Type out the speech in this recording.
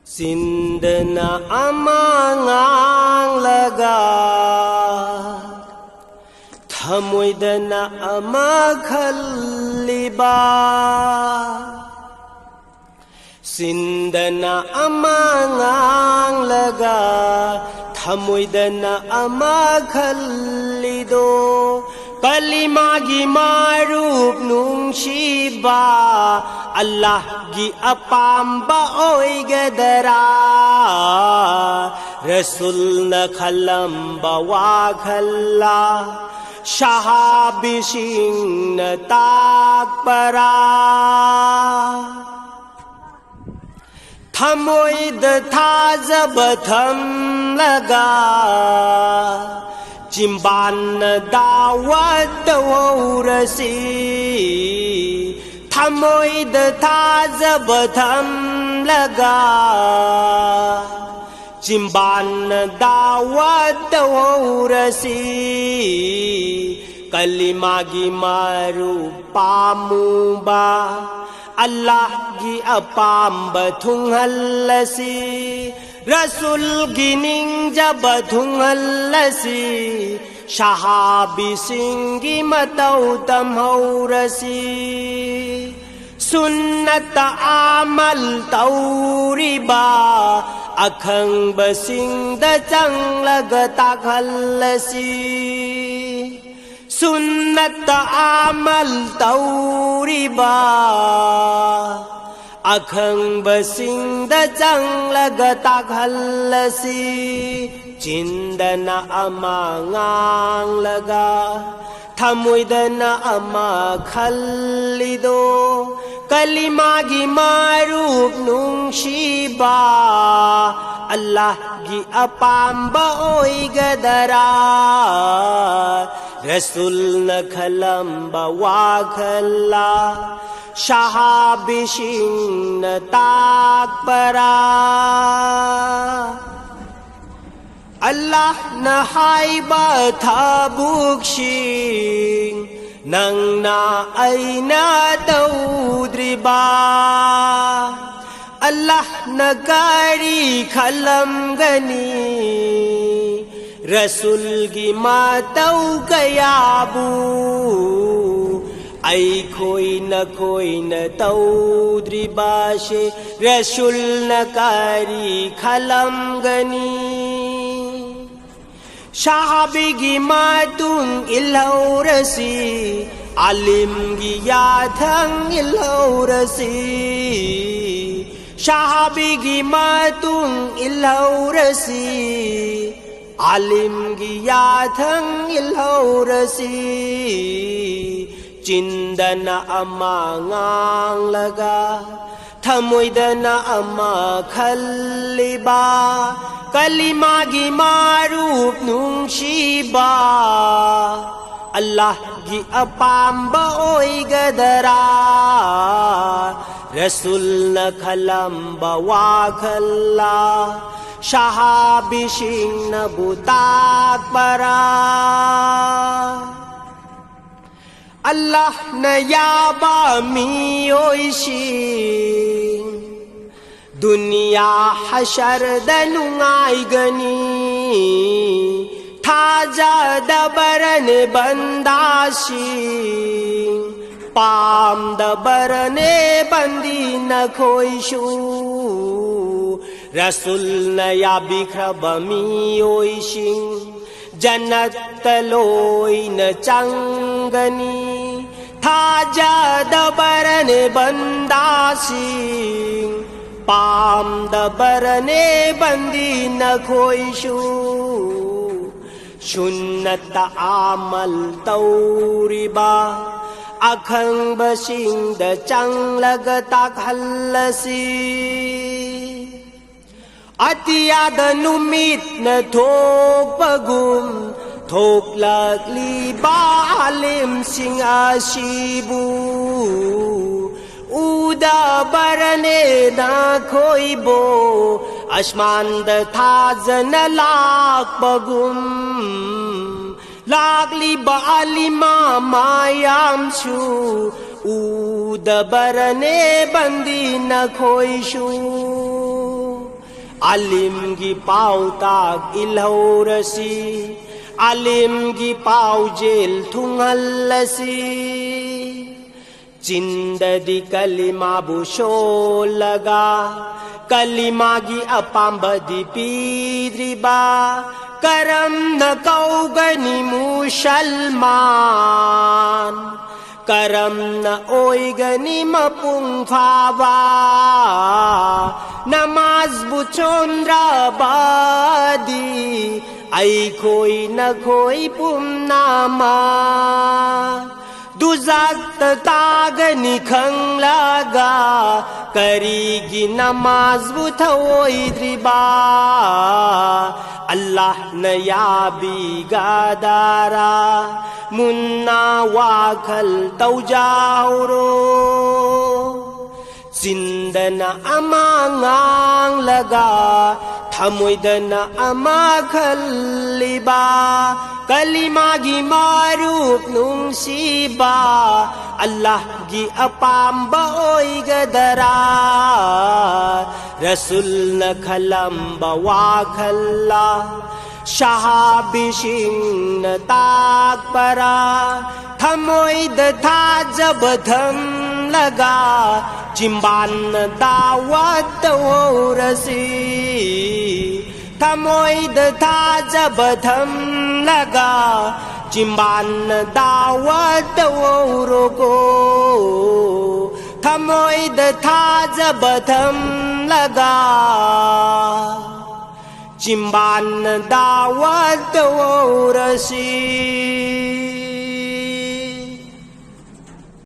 Sindana amangang laga Thamoydana amakhaliba Sindana amangang laga Thamoydana amakhalido Kalimagi marup nungsiba Allah gi apamba oigadara Rasul na khalamba wakhalla Shahabi sing na takpara Thamoyd thajab tham laga Chimban dawat aurasi Thamoyd thajab tham laga Chimban dawat aurasi Kalimagi maru pamuba Allah gi apamba thunghallasi Rasul gining jabathung allasi Shahabi singi matau tamhaurasi Sunnat amal tauriba Akhang basing da chang lagata khallasi Sunnat amal tauriba Akhang basing da chang lagata khallasi Chindana amangang laga Thamoydana amakhalido Kalimagi marup nungsiba Allah gi apamba oigadara Rasul na khalamba wakhalla Shahabi sing na takpara Allah na haiba thabuksing Nang na ay na daudriba Allah na kari khalam gani Rasul gi matau kayabu Ay koi na taudriba she Rasul na kari khalam gani Shahabi gi matung ilaurasi Alim gi yathang ilaurasi Shahabi gi matung ilaurasi Alim gi yathang ilaurasi Chindana amangang laga Thamoydana amakhaliba Kalimagi marup nungsiba Allah gi apamba oigadara Rasul na khalamba wakhalla Shahabi sing na butakpara Allah na yaba miyoising Dunya hashar danungai gani Thaja dabarane bandasing Pam dabarane bandi na khoishu Rasul na yabikraba miyoising Jannat taloi na changani Thaja dabarane bandasing Pam dabarane bandi na khoishu Sunnat amal tauriba Akhang basing da chang lagata khallasi Atiyada numit na thok pagum Thok lagli balim sing asibu Uda barane na khoibo Ashman da thajana lak pagum Lagli baalima mayam shu Uda barane bandi na khoishu आलिमगी पाउताक इल्हौरसी आलिमगी पाउजेल थुंगल्लसी चिंददी कलिमाबु शोलगा कलिमागी अपांबदी पीद्रिबा करम न कौगनी मुसलमान करम न ओइगनी मपुंफावा नमाज बुचोंद्राबादी आई खोई न खोई पुमनामा दुजाक तागनी खंगलागा करीगी नमाज बुथोइद्रिबा अल्लाह न याबी गादारा मुन्ना वाखल तौजाउरो चिंदना अमांगांग लगा थमुइदना अमाखलिबा कलिमागी मारूप नुंसीबा अल्लाह गी अपांबा ओइगदरा रसूल न खलंबा वाखल्ला शहाबिशिंग न ताकपरा थमोइद था जब धम लगा चिंबान दावत ओरसी थमोइद था जब धम लगा चिंबान दावत ओरो को थमोइद था जब धम लगा चिंबान दावत ओरसी